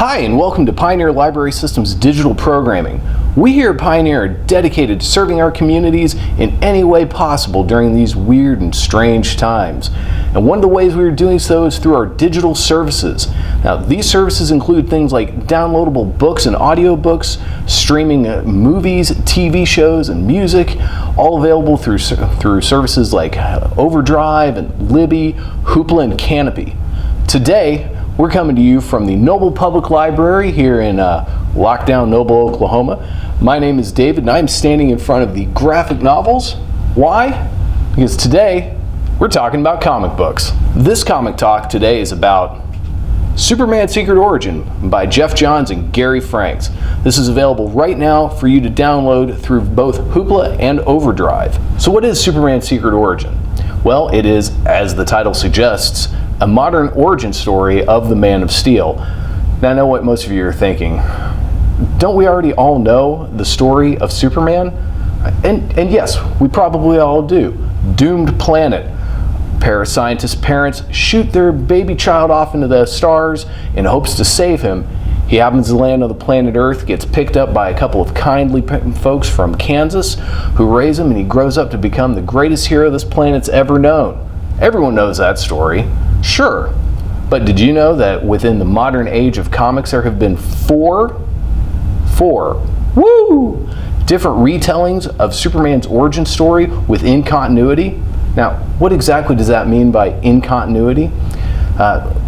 Hi, and welcome to Pioneer Library Systems Digital Programming. We here at Pioneer are dedicated to serving our communities in any way possible during these weird and strange times. And one of the ways we are doing so is through our digital services. Now, these services include things like downloadable books and audiobooks, streaming movies, TV shows, and music, all available through services like Overdrive and Libby, Hoopla, and Canopy. Today, we're coming to you from the Noble Public Library here in lockdown Noble, Oklahoma. My name is David, and I'm standing in front of the graphic novels. Why? Because today, we're talking about comic books. This comic talk today is about Superman Secret Origin by Geoff Johns and Gary Franks. This is available right now for you to download through both Hoopla and Overdrive. So what is Superman Secret Origin? Well, it is, as the title suggests, a modern origin story of the Man of Steel. Now, I know what most of you are thinking. Don't we already all know the story of Superman? And yes, we probably all do. Doomed planet. Parascientist parents shoot their baby child off into the stars in hopes to save him. He happens to land on the planet Earth, gets picked up by a couple of kindly folks from Kansas who raise him, and he grows up to become the greatest hero this planet's ever known. Everyone knows that story. Sure, but did you know that within the modern age of comics there have been four different retellings of Superman's origin story within continuity? Now, what exactly does that mean by in continuity?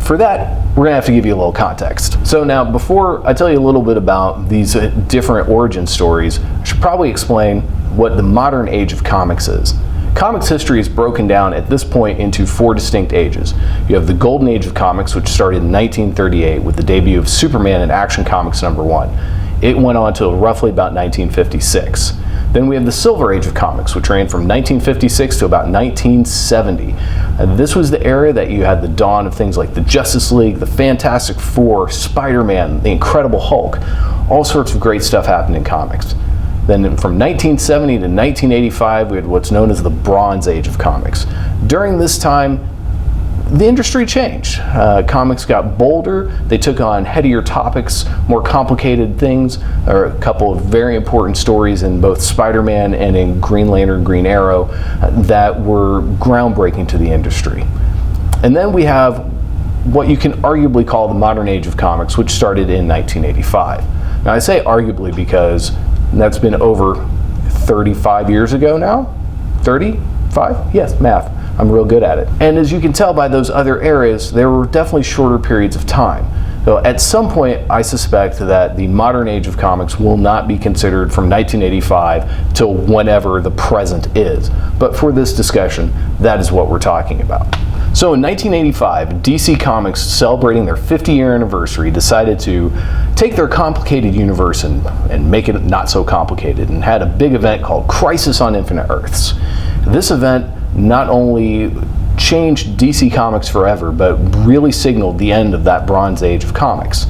For that, we're gonna have to give you a little context. So now, before I tell you a little bit about these different origin stories, I should probably explain what the modern age of comics is. Comics history is broken down at this point into four distinct ages. You have the Golden Age of Comics, which started in 1938 with the debut of Superman in Action Comics #1. It went on till roughly about 1956. Then we have the Silver Age of Comics, which ran from 1956 to about 1970. This was the era that you had the dawn of things like the Justice League, the Fantastic Four, Spider-Man, the Incredible Hulk. All sorts of great stuff happened in comics. Then from 1970 to 1985, we had what's known as the Bronze Age of Comics. During this time, the industry changed. Comics got bolder, they took on headier topics, more complicated things. There are a couple of very important stories in both Spider-Man and in Green Lantern, Green Arrow that were groundbreaking to the industry. And then we have what you can arguably call the modern age of comics, which started in 1985. Now I say arguably because that's been over 35 years ago now. 35? Yes, math. I'm real good at it. And as you can tell by those other areas, there were definitely shorter periods of time. So at some point, I suspect that the modern age of comics will not be considered from 1985 till whenever the present is. But for this discussion, that is what we're talking about. So in 1985, DC Comics, celebrating their 50-year anniversary, decided to take their complicated universe and make it not so complicated, and had a big event called Crisis on Infinite Earths. This event not only changed DC Comics forever, but really signaled the end of that Bronze Age of comics.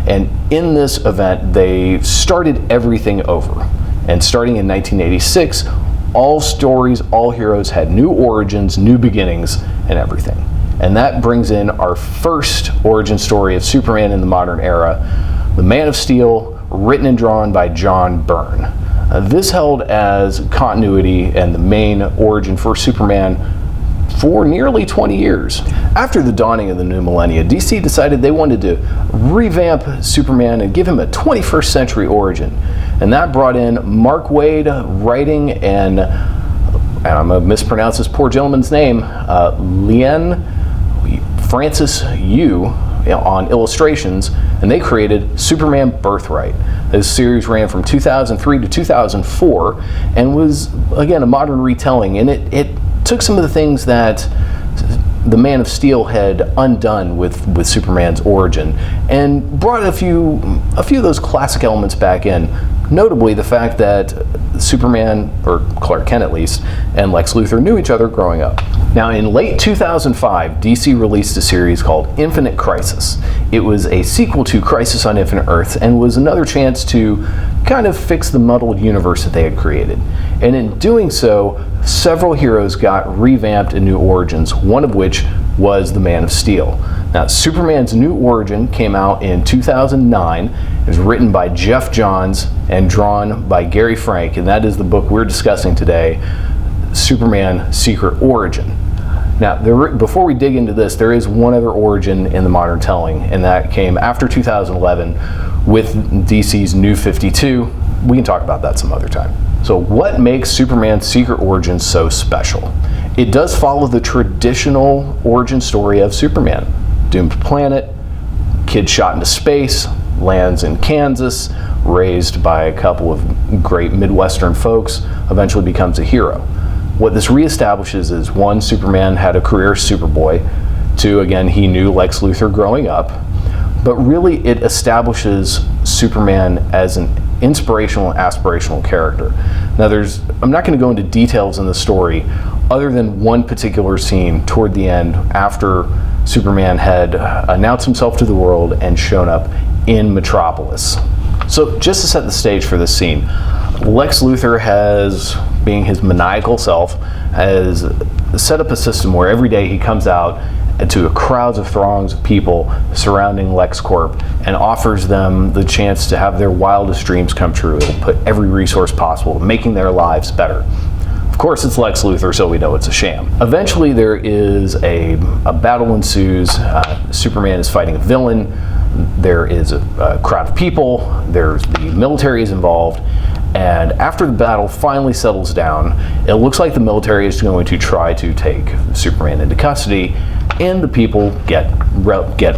And in this event, they started everything over. And starting in 1986, all stories, all heroes had new origins, new beginnings, and everything. And that brings in our first origin story of Superman in the modern era, The Man of Steel, written and drawn by John Byrne. This held as continuity and the main origin for Superman for nearly 20 years. After the dawning of the new millennia, DC decided they wanted to revamp Superman and give him a 21st century origin. And that brought in Mark Waid writing and I'm going to mispronounce this poor gentleman's name, Lien Francis Yu on illustrations, and they created Superman Birthright. This series ran from 2003 to 2004 and was, again, a modern retelling, and it took some of the things that the Man of Steel had undone with Superman's origin and brought a few of those classic elements back in, notably the fact that Superman, or Clark Kent at least, and Lex Luthor knew each other growing up. Now in late 2005, DC released a series called Infinite Crisis. It was a sequel to Crisis on Infinite Earths and was another chance to kind of fix the muddled universe that they had created. And in doing so, several heroes got revamped in new origins, one of which was the Man of Steel. Now, Superman's New Origin came out in 2009. It was written by Geoff Johns and drawn by Gary Frank, and that is the book we're discussing today, Superman Secret Origin. Now, before we dig into this, there is one other origin in the modern telling, and that came after 2011 with DC's New 52. We can talk about that some other time. So what makes Superman's Secret Origin so special? It does follow the traditional origin story of Superman. Doomed planet, kid shot into space, lands in Kansas, raised by a couple of great Midwestern folks, eventually becomes a hero. What this reestablishes is, one, Superman had a career as Superboy. Two, again, he knew Lex Luthor growing up. But really, it establishes Superman as an inspirational and aspirational character. Now, I'm not going to go into details in the story other than one particular scene toward the end after Superman had announced himself to the world and shown up in Metropolis. So just to set the stage for this scene, Lex Luthor has, being his maniacal self, has set up a system where every day he comes out to crowds of throngs of people surrounding LexCorp and offers them the chance to have their wildest dreams come true. It'll put every resource possible, making their lives better. Of course, it's Lex Luthor, so we know it's a sham. Eventually, there is a battle ensues. Superman is fighting a villain. There is a crowd of people. The military is involved. And after the battle finally settles down, it looks like the military is going to try to take Superman into custody, and the people get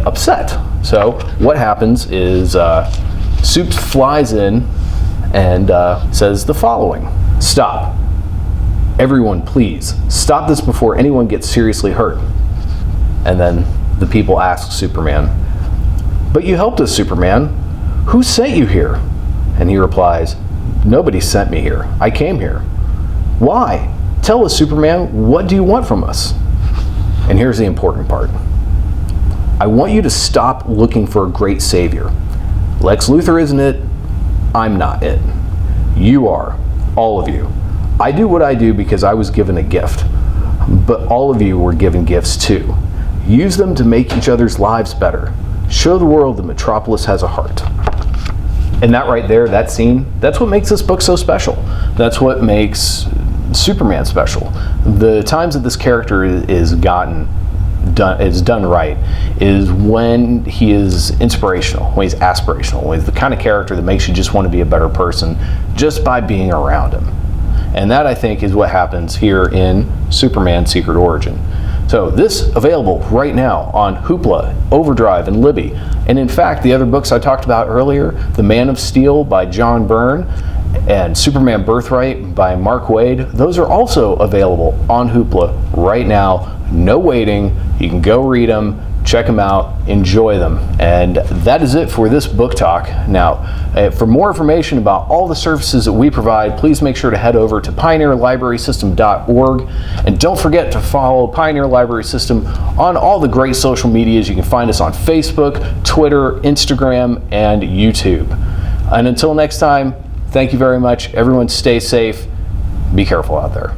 upset. So what happens is Supes flies in and says the following: "Stop. Everyone, please, stop this before anyone gets seriously hurt." And then the people ask Superman, "But you helped us, Superman. Who sent you here?" And he replies, "Nobody sent me here. I came here." "Why? Tell us, Superman, what do you want from us?" And here's the important part. "I want you to stop looking for a great savior. Lex Luthor isn't it. I'm not it. You are. All of you. I do what I do because I was given a gift. But all of you were given gifts too. Use them to make each other's lives better. Show the world that Metropolis has a heart." And that right there, that scene, that's what makes this book so special. That's what makes Superman special. The times that this character is done right is when he is inspirational, when he's aspirational, when he's the kind of character that makes you just want to be a better person just by being around him. And that, I think, is what happens here in Superman Secret Origin. So this available right now on Hoopla, Overdrive, and Libby. And in fact, the other books I talked about earlier, The Man of Steel by John Byrne and Superman Birthright by Mark Waid, those are also available on Hoopla right now. No waiting. You can go read them, check them out, enjoy them. And that is it for this book talk. Now, for more information about all the services that we provide, please make sure to head over to pioneerlibrarysystem.org. And don't forget to follow Pioneer Library System on all the great social medias. You can find us on Facebook, Twitter, Instagram, and YouTube. And until next time, thank you very much. Everyone stay safe. Be careful out there.